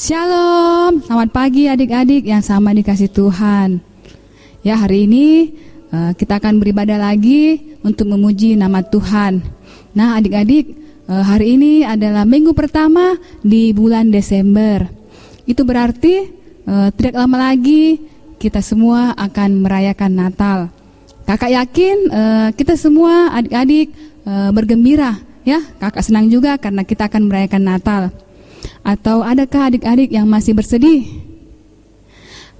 Shalom, selamat pagi adik-adik yang sama dikasih Tuhan. Ya, hari ini kita akan beribadah lagi untuk memuji nama Tuhan. Nah adik-adik, hari ini adalah minggu pertama di bulan Desember. Itu berarti tidak lama lagi kita semua akan merayakan Natal. Kakak yakin kita semua adik-adik bergembira ya. Kakak senang juga karena kita akan merayakan Natal. Atau adakah adik-adik yang masih bersedih?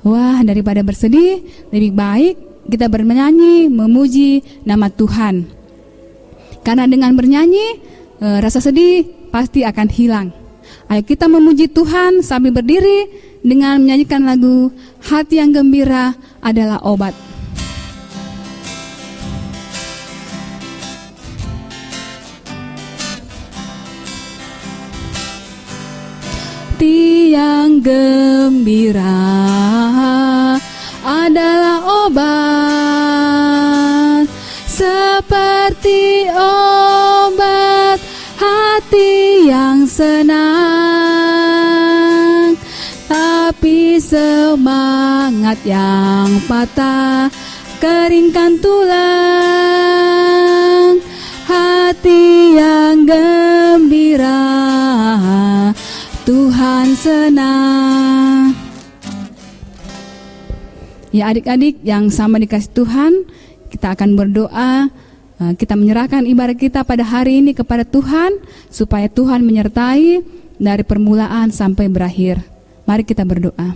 Wah, daripada bersedih, lebih baik kita bernyanyi, memuji nama Tuhan. Karena dengan bernyanyi, rasa sedih pasti akan hilang. Ayo kita memuji Tuhan sambil berdiri dengan menyanyikan lagu Hati yang Gembira Adalah Obat. Hati yang gembira adalah obat, seperti obat hati yang senang. Tapi semangat yang patah keringkan tulang. Hati yang gembira Tuhan senang. Ya adik-adik yang sama dikasih Tuhan, kita akan berdoa. Kita menyerahkan ibadah kita pada hari ini kepada Tuhan, supaya Tuhan menyertai dari permulaan sampai berakhir. Mari kita berdoa.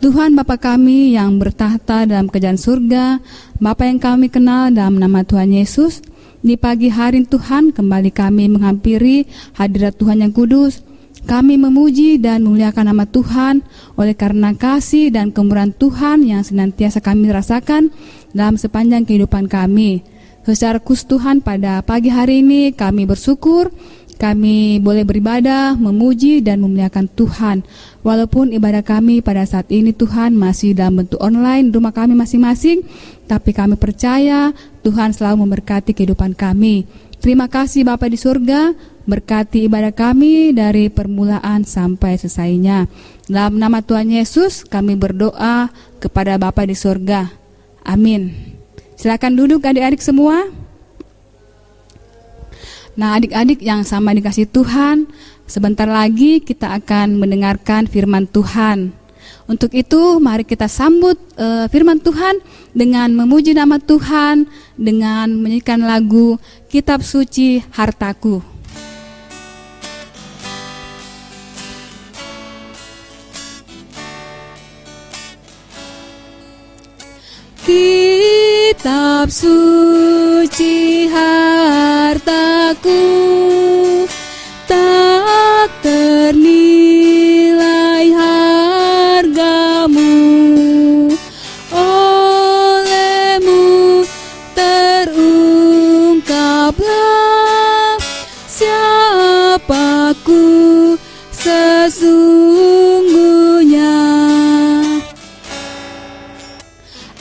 Tuhan Bapa kami yang bertahta dalam kerajaan surga, Bapa yang kami kenal dalam nama Tuhan Yesus, di pagi hari Tuhan kembali kami menghampiri hadirat Tuhan yang kudus. Kami memuji dan memuliakan nama Tuhan oleh karena kasih dan kemurahan Tuhan yang senantiasa kami rasakan dalam sepanjang kehidupan kami. Secara khusus Tuhan, pada pagi hari ini kami bersyukur kami boleh beribadah, memuji dan memuliakan Tuhan. Walaupun ibadah kami pada saat ini Tuhan masih dalam bentuk online rumah kami masing-masing, tapi kami percaya Tuhan selalu memberkati kehidupan kami. Terima kasih Bapa di surga, berkati ibadah kami dari permulaan sampai selesainya. Dalam nama Tuhan Yesus kami berdoa kepada Bapa di surga. Amin. Silakan duduk adik-adik semua. Nah adik-adik yang sama dikasih Tuhan, sebentar lagi kita akan mendengarkan firman Tuhan. Untuk itu mari kita sambut firman Tuhan dengan memuji nama Tuhan, dengan menyanyikan lagu Kitab Suci Hartaku. Kitab suci hartaku, tak ternilai hargamu, olehmu terungkaplah siapaku sesungguhnya.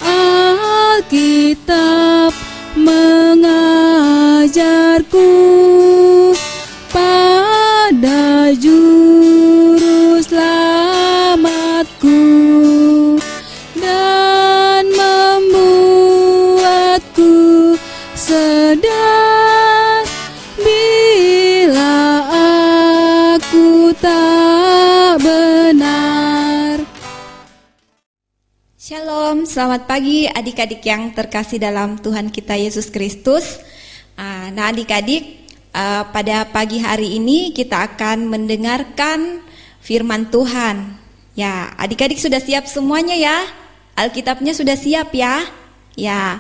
Alkitab mengajarku pada juru selamatku dan membuatku sadar bila aku tak benar. Shalom, selamat pagi adik-adik yang terkasih dalam Tuhan kita Yesus Kristus. Nah adik-adik, pada pagi hari ini kita akan mendengarkan firman Tuhan. Ya, adik-adik sudah siap semuanya ya? Alkitabnya sudah siap ya? Ya,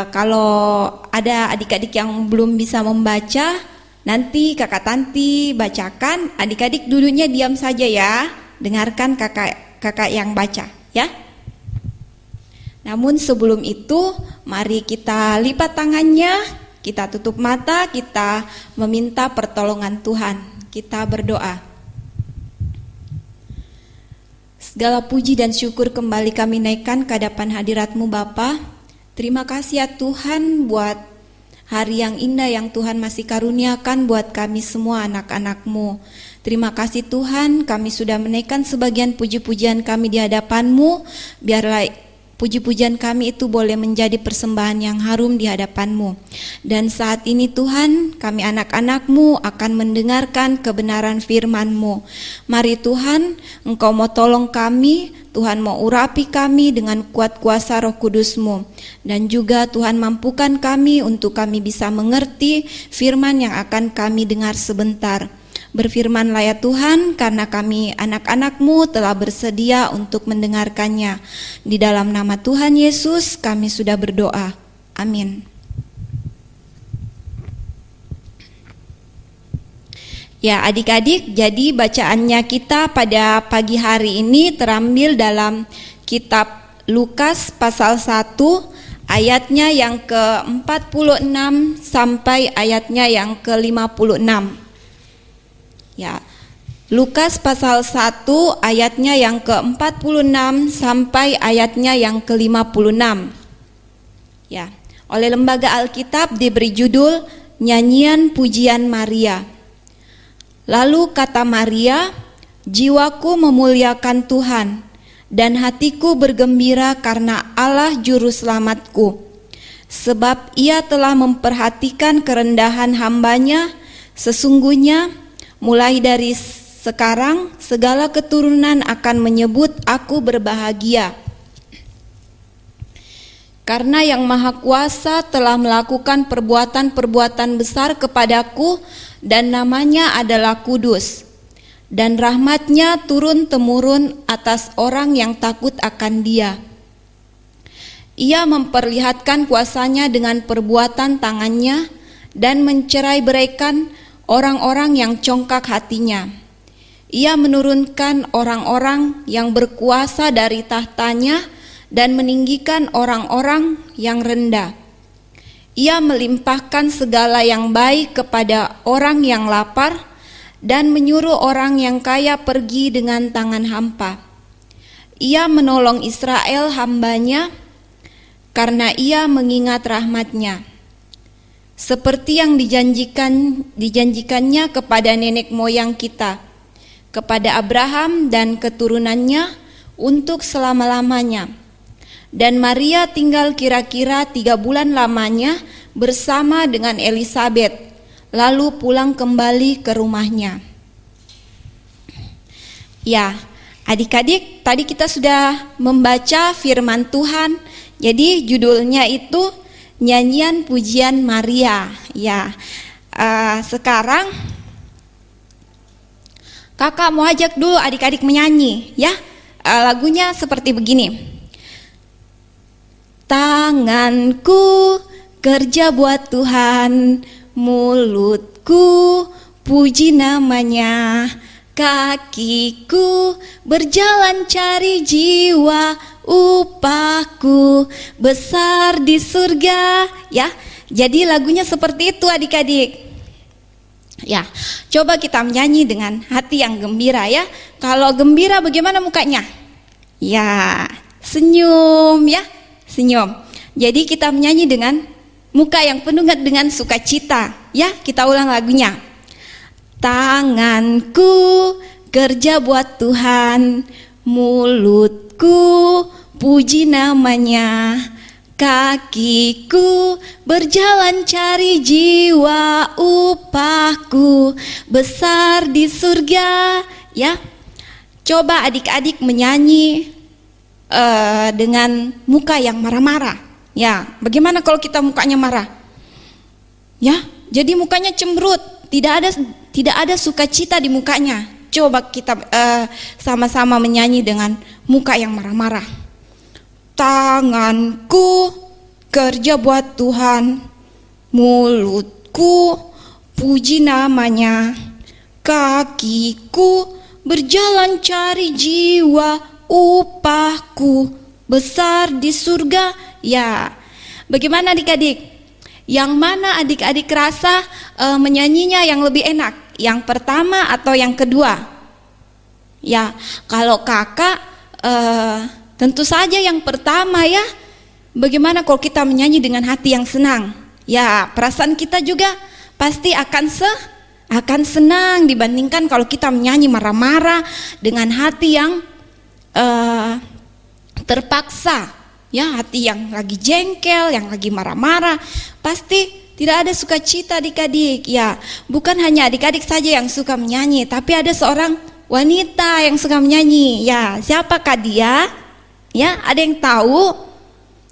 kalau ada adik-adik yang belum bisa membaca, nanti kakak Tanti bacakan. Adik-adik duduknya diam saja ya, dengarkan kakak yang baca ya. Namun sebelum itu, mari kita lipat tangannya, kita tutup mata, kita meminta pertolongan Tuhan. Kita berdoa. Segala puji dan syukur kembali kami naikkan ke hadapan hadirat-Mu Bapa. Terima kasih ya Tuhan buat hari yang indah yang Tuhan masih karuniakan buat kami semua anak-anak-Mu. Terima kasih Tuhan, kami sudah menaikkan sebagian puji-pujian kami di hadapan-Mu. Biarlah puji-pujian kami itu boleh menjadi persembahan yang harum di hadapan-Mu. Dan saat ini Tuhan, kami anak-anak-Mu akan mendengarkan kebenaran firman-Mu. Mari Tuhan, Engkau mau tolong kami, Tuhan mau urapi kami dengan kuat kuasa Roh Kudus-Mu. Dan juga Tuhan mampukan kami untuk kami bisa mengerti firman yang akan kami dengar sebentar. Berfirmanlah ya Tuhan, karena kami anak-anak-Mu telah bersedia untuk mendengarkannya. Di dalam nama Tuhan Yesus kami sudah berdoa. Amin. Ya adik-adik, jadi bacaannya kita pada pagi hari ini terambil dalam kitab Lukas pasal 1 ayatnya yang ke-46 sampai ayatnya yang ke-56. Ya, Lukas pasal 1 ayatnya yang ke-46 sampai ayatnya yang ke-56. Ya, oleh Lembaga Alkitab diberi judul Nyanyian Pujian Maria. Lalu kata Maria, jiwaku memuliakan Tuhan dan hatiku bergembira karena Allah juru selamatku. Sebab ia telah memperhatikan kerendahan hambanya, sesungguhnya mulai dari sekarang segala keturunan akan menyebut aku berbahagia. Karena Yang Maha Kuasa telah melakukan perbuatan-perbuatan besar kepadaku dan namanya adalah kudus. Dan rahmatnya turun-temurun atas orang yang takut akan Dia. Ia memperlihatkan kuasanya dengan perbuatan tangannya dan mencerai-beraikan orang-orang yang congkak hatinya. Ia menurunkan orang-orang yang berkuasa dari tahtanya dan meninggikan orang-orang yang rendah. Ia melimpahkan segala yang baik kepada orang yang lapar dan menyuruh orang yang kaya pergi dengan tangan hampa. Ia menolong Israel hambanya karena ia mengingat rahmatnya. Seperti yang dijanjikannya kepada nenek moyang kita, kepada Abraham dan keturunannya untuk selama-lamanya. Dan Maria tinggal kira-kira 3 bulan lamanya bersama dengan Elisabet, lalu pulang kembali ke rumahnya. Ya, adik-adik, tadi kita sudah membaca firman Tuhan. Jadi judulnya itu Nyanyian Pujian Maria. Ya, sekarang kakak mau ajak dulu adik-adik menyanyi, ya. Lagunya seperti begini. Tanganku kerja buat Tuhan, mulutku puji namanya, kakiku berjalan cari jiwa, upahku besar di surga. Ya, jadi lagunya seperti itu adik-adik. Ya, coba kita menyanyi dengan hati yang gembira ya. Kalau gembira bagaimana mukanya? Ya, senyum ya, senyum. Jadi kita menyanyi dengan muka yang penuh dengan sukacita. Ya, kita ulang lagunya. Tanganku kerja buat Tuhan, mulutku puji namanya, kakiku berjalan cari jiwa, upahku besar di surga. Ya, coba adik-adik menyanyi dengan muka yang marah-marah. Ya, bagaimana kalau kita mukanya marah? Ya, jadi mukanya cemberut, tidak ada sukacita di mukanya. Coba kita sama-sama menyanyi dengan muka yang marah-marah. Tanganku kerja buat Tuhan, mulutku puji namanya, kakiku berjalan cari jiwa, upahku besar di surga. Ya, bagaimana adik-adik? Yang mana adik-adik rasa menyanyinya yang lebih enak? Yang pertama atau yang kedua? Ya, kalau kakak tentu saja yang pertama ya. Bagaimana kalau kita menyanyi dengan hati yang senang? Ya, perasaan kita juga pasti akan senang dibandingkan kalau kita menyanyi marah-marah dengan hati yang terpaksa. Ya, hati yang lagi jengkel, yang lagi marah-marah, pasti tidak ada sukacita adik-adik. Ya, bukan hanya adik-adik saja yang suka menyanyi, tapi ada seorang wanita yang suka menyanyi. Ya, siapakah dia? Ya, ada yang tahu?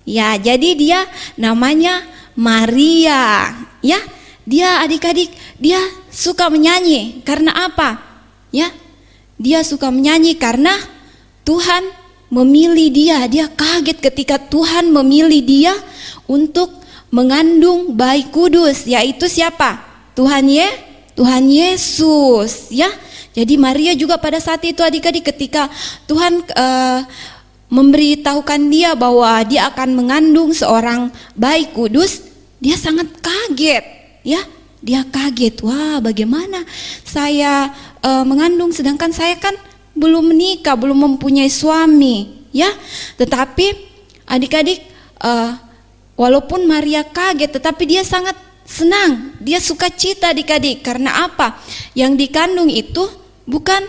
Ya, jadi dia namanya Maria. Ya, dia adik-adik, dia suka menyanyi. Karena apa? Ya, dia suka menyanyi karena Tuhan memilih dia. Dia kaget ketika Tuhan memilih dia untuk mengandung bayi kudus, yaitu siapa? Tuhan Yesus. Ya, jadi Maria juga pada saat itu adik-adik ketika Tuhan memberitahukan dia bahwa dia akan mengandung seorang bayi kudus, dia sangat kaget. Ya, dia kaget. Wah, bagaimana saya mengandung sedangkan saya kan belum menikah, belum mempunyai suami. Ya, tetapi adik-adik walaupun Maria kaget, tetapi dia sangat senang, dia sukacita adik-adik. Karena apa? Yang dikandung itu bukan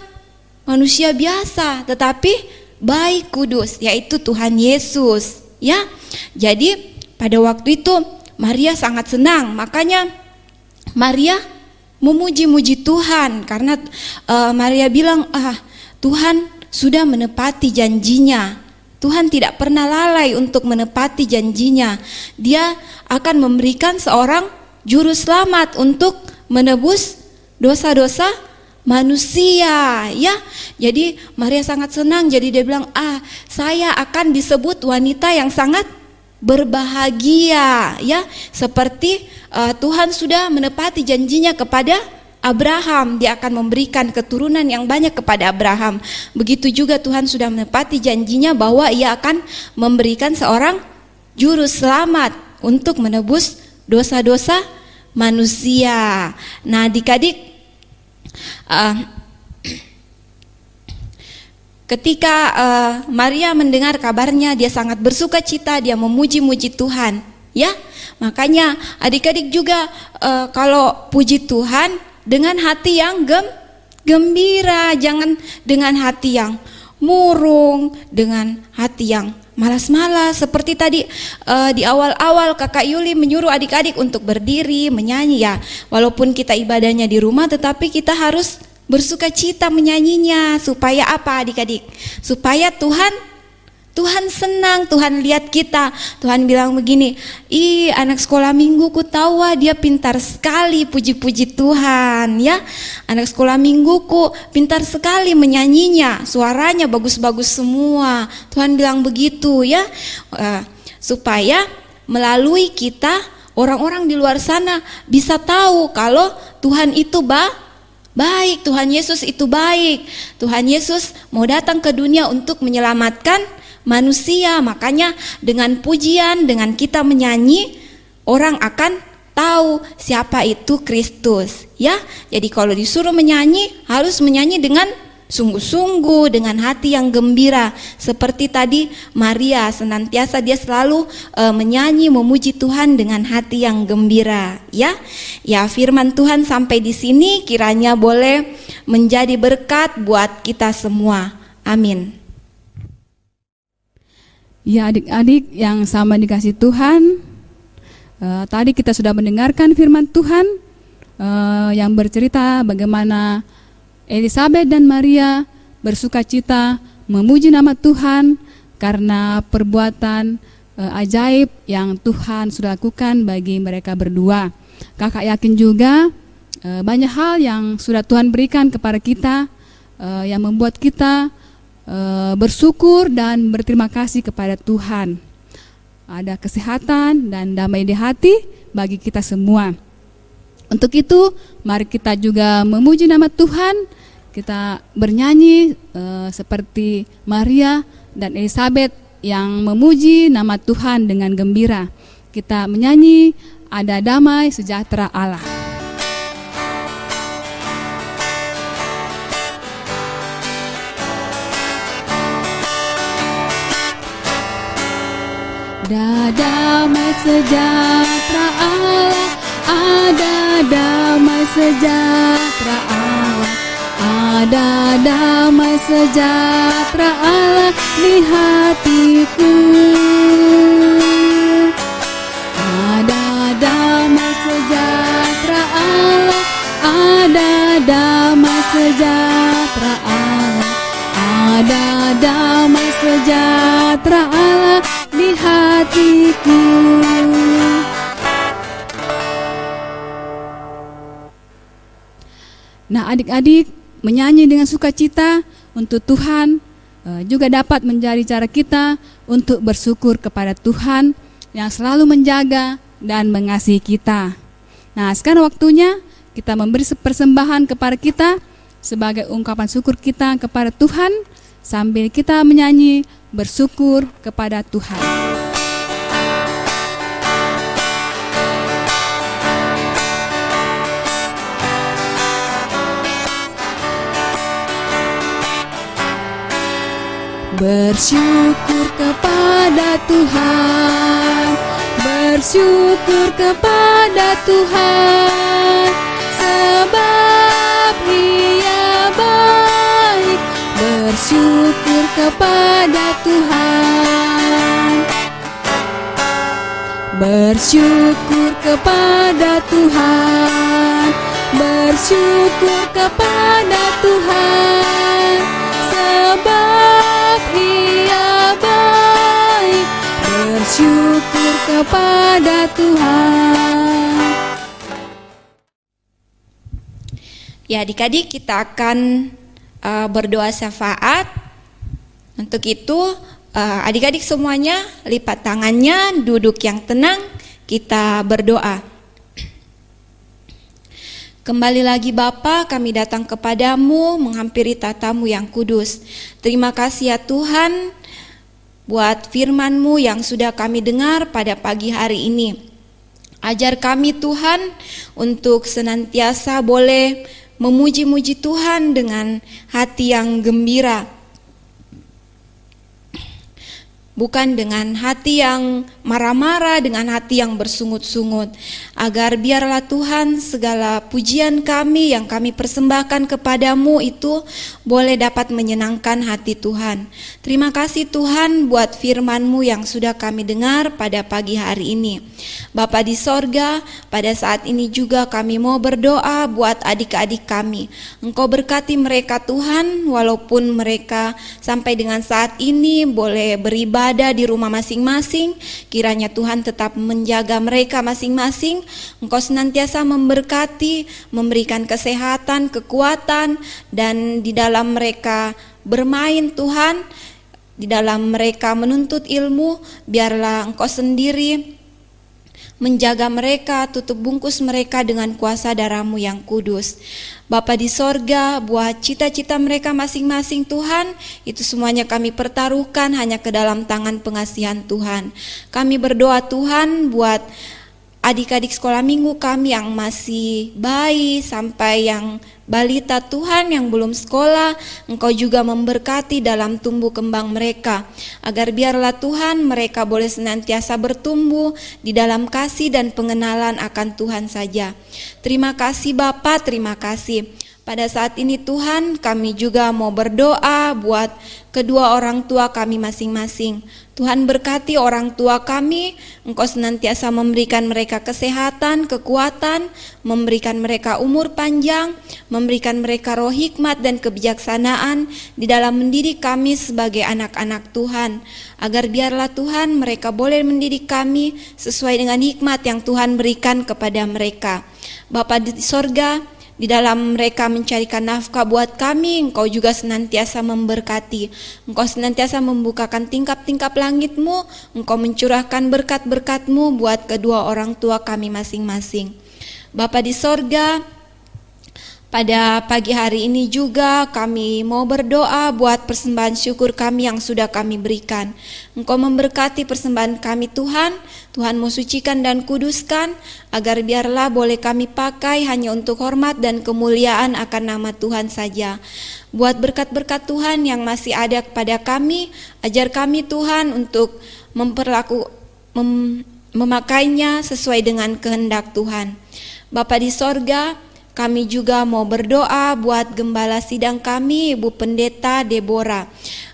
manusia biasa, tetapi bayi kudus, yaitu Tuhan Yesus. Ya, jadi pada waktu itu Maria sangat senang, makanya Maria memuji-muji Tuhan karena Maria bilang, Tuhan sudah menepati janjinya. Tuhan tidak pernah lalai untuk menepati janjinya. Dia akan memberikan seorang juru selamat untuk menebus dosa-dosa manusia. Ya, jadi Maria sangat senang. Jadi dia bilang, saya akan disebut wanita yang sangat berbahagia. Ya, seperti Tuhan sudah menepati janjinya kepada Abraham, dia akan memberikan keturunan yang banyak kepada Abraham. Begitu juga Tuhan sudah menepati janjinya bahwa ia akan memberikan seorang juru selamat untuk menebus dosa-dosa manusia. Nah, adik-adik, ketika Maria mendengar kabarnya, dia sangat bersuka cita, dia memuji-muji Tuhan. Ya, makanya adik-adik juga kalau puji Tuhan dengan hati yang gembira, jangan dengan hati yang murung, dengan hati yang malas-malas. Seperti tadi di awal-awal Kakak Yuli menyuruh adik-adik untuk berdiri menyanyi. Ya, walaupun kita ibadahnya di rumah, tetapi kita harus bersuka cita menyanyinya. Supaya apa adik-adik? Supaya Tuhan senang, Tuhan lihat kita. Tuhan bilang begini, anak sekolah minggu ku tahu dia pintar sekali, puji-puji Tuhan. Ya, anak sekolah mingguku pintar sekali menyanyinya, suaranya bagus-bagus semua. Tuhan bilang begitu ya, supaya melalui kita orang-orang di luar sana bisa tahu kalau Tuhan itu baik, Tuhan Yesus itu baik. Tuhan Yesus mau datang ke dunia untuk menyelamatkan manusia. Makanya dengan pujian, dengan kita menyanyi, orang akan tahu siapa itu Kristus. Ya, jadi kalau disuruh menyanyi, harus menyanyi dengan sungguh-sungguh, dengan hati yang gembira. Seperti tadi Maria, senantiasa dia selalu menyanyi, memuji Tuhan dengan hati yang gembira. Ya, firman Tuhan sampai di sini kiranya boleh menjadi berkat buat kita semua. Amin. Ya, adik-adik yang sama dikasih Tuhan, tadi kita sudah mendengarkan firman Tuhan yang bercerita bagaimana Elizabeth dan Maria bersuka cita memuji nama Tuhan karena perbuatan ajaib yang Tuhan sudah lakukan bagi mereka berdua. Kakak yakin juga banyak hal yang sudah Tuhan berikan kepada kita yang membuat kita bersyukur dan berterima kasih kepada Tuhan. Ada kesehatan dan damai di hati bagi kita semua. Untuk itu, mari kita juga memuji nama Tuhan. Kita bernyanyi seperti Maria dan Elizabeth yang memuji nama Tuhan dengan gembira. Kita menyanyi, ada damai sejahtera Allah. Ada damai sejahtera Allah, ada damai sejahtera Allah, ada damai sejahtera Allah di hatiku. Ada damai sejahtera Allah, ada damai sejahtera Allah, ada damai sejahtera Allah di hatiku. Nah, adik-adik, menyanyi dengan sukacita untuk Tuhan juga dapat menjadi cara kita untuk bersyukur kepada Tuhan yang selalu menjaga dan mengasihi kita. Nah, sekarang waktunya kita memberi persembahan kepada kita sebagai ungkapan syukur kita kepada Tuhan sambil kita menyanyi bersyukur kepada Tuhan. Bersyukur kepada Tuhan, bersyukur kepada Tuhan, sebab Ia baik. Bersyukur kepada Tuhan, bersyukur kepada Tuhan, bersyukur kepada Tuhan, sebab Ia baik. Bersyukur kepada Tuhan. Ya, adik-adik, kita akan berdoa syafaat. Untuk itu adik-adik semuanya lipat tangannya, duduk yang tenang, kita berdoa. Kembali lagi Bapa, kami datang kepadamu menghampiri tatamu yang kudus. Terima kasih ya Tuhan buat firman-Mu yang sudah kami dengar pada pagi hari ini. Ajar kami Tuhan untuk senantiasa boleh memuji-muji Tuhan dengan hati yang gembira, bukan dengan hati yang marah-marah, dengan hati yang bersungut-sungut. Agar biarlah Tuhan segala pujian kami yang kami persembahkan kepadamu itu boleh dapat menyenangkan hati Tuhan. Terima kasih Tuhan buat firman-Mu yang sudah kami dengar pada pagi hari ini. Bapa di sorga, pada saat ini juga kami mau berdoa buat adik-adik kami. Engkau berkati mereka Tuhan, walaupun mereka sampai dengan saat ini boleh beribadah di rumah masing-masing, kiranya Tuhan tetap menjaga mereka masing-masing. Engkau senantiasa memberkati, memberikan kesehatan, kekuatan, dan di dalam mereka bermain Tuhan, di dalam mereka menuntut ilmu, biarlah Engkau sendiri menjaga mereka, tutup bungkus mereka dengan kuasa darah-Mu yang kudus. Bapa di sorga, buat cita-cita mereka masing-masing Tuhan, itu semuanya kami pertaruhkan hanya ke dalam tangan pengasihan Tuhan. Kami berdoa Tuhan buat adik-adik sekolah minggu kami yang masih bayi sampai yang balita Tuhan yang belum sekolah, Engkau juga memberkati dalam tumbuh kembang mereka, agar biarlah Tuhan mereka boleh senantiasa bertumbuh di dalam kasih dan pengenalan akan Tuhan saja. Terima kasih Bapa, terima kasih. Pada saat ini Tuhan, kami juga mau berdoa buat kedua orang tua kami masing-masing. Tuhan berkati orang tua kami, Engkau senantiasa memberikan mereka kesehatan, kekuatan, memberikan mereka umur panjang, memberikan mereka roh hikmat dan kebijaksanaan di dalam mendidik kami sebagai anak-anak Tuhan. Agar biarlah Tuhan mereka boleh mendidik kami sesuai dengan hikmat yang Tuhan berikan kepada mereka. Bapa di sorga, di dalam mereka mencarikan nafkah buat kami, Engkau juga senantiasa memberkati. Engkau senantiasa membukakan tingkap-tingkap langit-Mu, Engkau mencurahkan berkat-berkat-Mu buat kedua orang tua kami masing-masing. Bapa di sorga, pada pagi hari ini juga kami mau berdoa buat persembahan syukur kami yang sudah kami berikan. Engkau memberkati persembahan kami Tuhan, Tuhan mau sucikan dan kuduskan, agar biarlah boleh kami pakai hanya untuk hormat dan kemuliaan akan nama Tuhan saja. Buat berkat-berkat Tuhan yang masih ada kepada kami, ajar kami Tuhan untuk memakainya sesuai dengan kehendak Tuhan. Bapa di sorga, kami juga mau berdoa buat gembala sidang kami, Ibu Pendeta Deborah.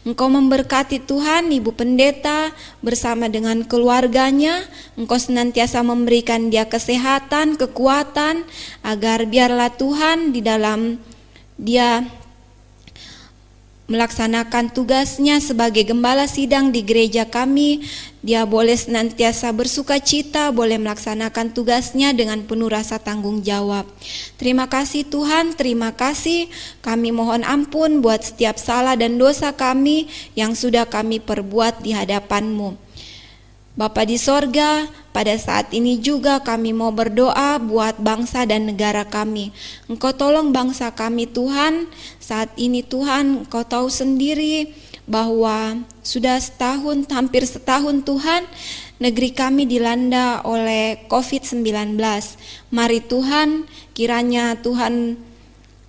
Engkau memberkati Tuhan Ibu Pendeta bersama dengan keluarganya. Engkau senantiasa memberikan dia kesehatan, kekuatan, agar biarlah Tuhan di dalam dia melaksanakan tugasnya sebagai gembala sidang di gereja kami, dia boleh senantiasa bersuka cita, boleh melaksanakan tugasnya dengan penuh rasa tanggung jawab. Terima kasih Tuhan, terima kasih. Kami mohon ampun buat setiap salah dan dosa kami yang sudah kami perbuat di hadapan-Mu. Bapa di sorga, pada saat ini juga kami mau berdoa buat bangsa dan negara kami. Engkau tolong bangsa kami Tuhan. Saat ini Tuhan, Engkau tahu sendiri bahwa sudah hampir setahun Tuhan, negeri kami dilanda oleh COVID-19. Mari Tuhan, kiranya Tuhan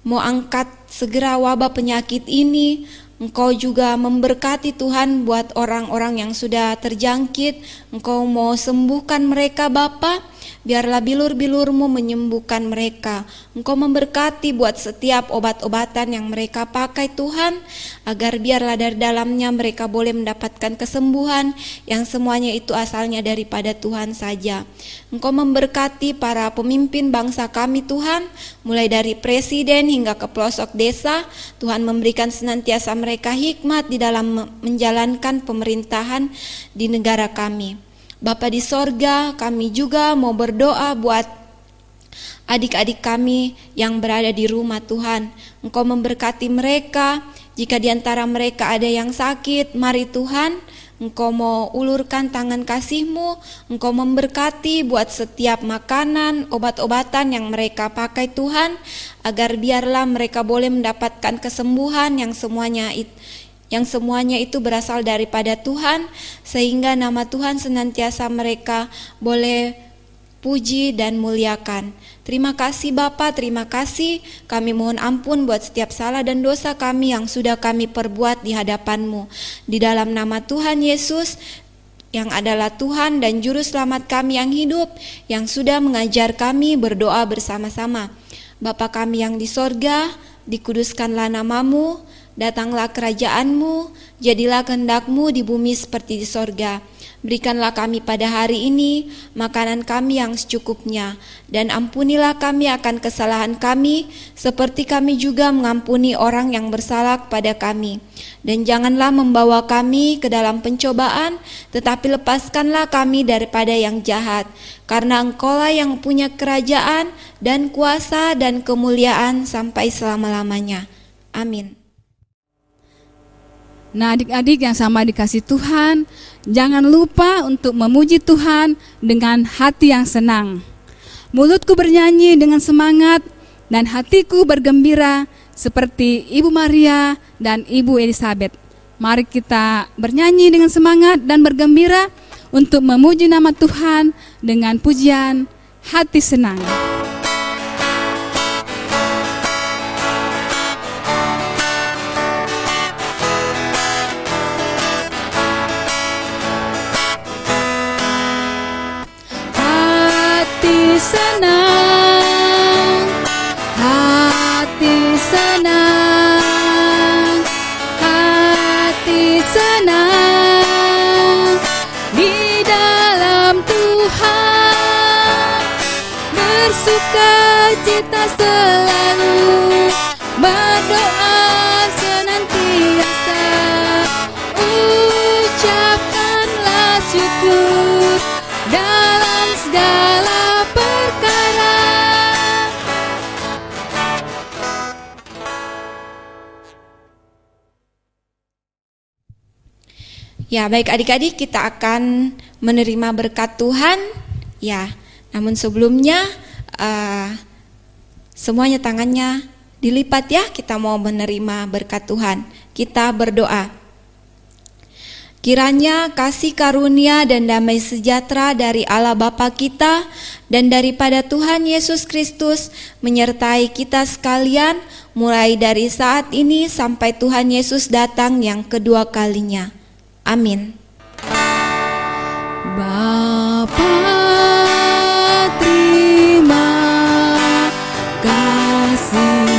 mau angkat segera wabah penyakit ini. Engkau juga memberkati Tuhan buat orang-orang yang sudah terjangkit. Engkau mau sembuhkan mereka Bapa. Biarlah bilur-bilur-Mu menyembuhkan mereka. Engkau memberkati buat setiap obat-obatan yang mereka pakai Tuhan, agar biarlah dari dalamnya mereka boleh mendapatkan kesembuhan yang semuanya itu asalnya daripada Tuhan saja. Engkau memberkati para pemimpin bangsa kami Tuhan, mulai dari presiden hingga ke pelosok desa. Tuhan memberikan senantiasa mereka hikmat di dalam menjalankan pemerintahan di negara kami. Bapa di sorga, kami juga mau berdoa buat adik-adik kami yang berada di rumah Tuhan. Engkau memberkati mereka. Jika di antara mereka ada yang sakit, mari Tuhan, Engkau mau ulurkan tangan kasih-Mu. Engkau memberkati buat setiap makanan, obat-obatan yang mereka pakai Tuhan, agar biarlah mereka boleh mendapatkan kesembuhan yang semuanya itu berasal daripada Tuhan, sehingga nama Tuhan senantiasa mereka boleh puji dan muliakan. Terima kasih Bapa, terima kasih. Kami mohon ampun buat setiap salah dan dosa kami yang sudah kami perbuat di hadapan-Mu. Di dalam nama Tuhan Yesus, yang adalah Tuhan dan Juru Selamat kami yang hidup, yang sudah mengajar kami berdoa bersama-sama. Bapa kami yang di sorga, dikuduskanlah nama-Mu. Datanglah kerajaan-Mu, jadilah kehendak-Mu di bumi seperti di sorga. Berikanlah kami pada hari ini makanan kami yang secukupnya, dan ampunilah kami akan kesalahan kami, seperti kami juga mengampuni orang yang bersalah kepada kami. Dan janganlah membawa kami ke dalam pencobaan, tetapi lepaskanlah kami daripada yang jahat. Karena Engkaulah yang punya kerajaan dan kuasa dan kemuliaan sampai selama-lamanya. Amin. Nah, adik-adik yang sama dikasih Tuhan, jangan lupa untuk memuji Tuhan dengan hati yang senang. Mulutku bernyanyi dengan semangat dan hatiku bergembira seperti Ibu Maria dan Ibu Elizabeth. Mari kita bernyanyi dengan semangat dan bergembira untuk memuji nama Tuhan dengan pujian hati senang. Senang, hati senang, hati senang di dalam Tuhan, bersuka cita selalu, berdoa senantiasa, ucapkanlah syukur dalam segala perkara. Ya, baik adik-adik, kita akan menerima berkat Tuhan. Ya, namun sebelumnya semuanya tangannya dilipat ya, kita mau menerima berkat Tuhan. Kita berdoa. Kiranya kasih karunia dan damai sejahtera dari Allah Bapa kita dan daripada Tuhan Yesus Kristus menyertai kita sekalian, mulai dari saat ini sampai Tuhan Yesus datang yang kedua kalinya. Amin. Bapa, terima kasih.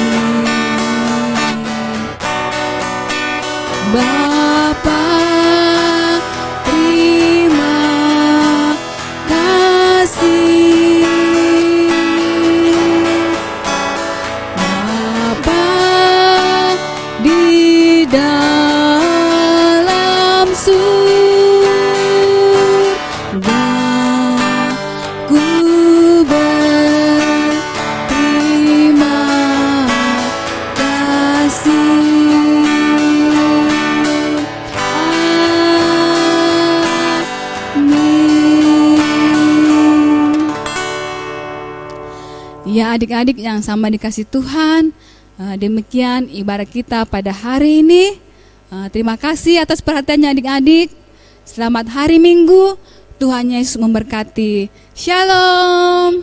Bapa, terima kasih. Bapa di dalam surga, ku berterima kasih. Amin. Ya adik-adik yang sama dikasih Tuhan, demikian ibadah kita pada hari ini. Terima kasih atas perhatiannya adik-adik. Selamat hari Minggu. Tuhan Yesus memberkati. Shalom.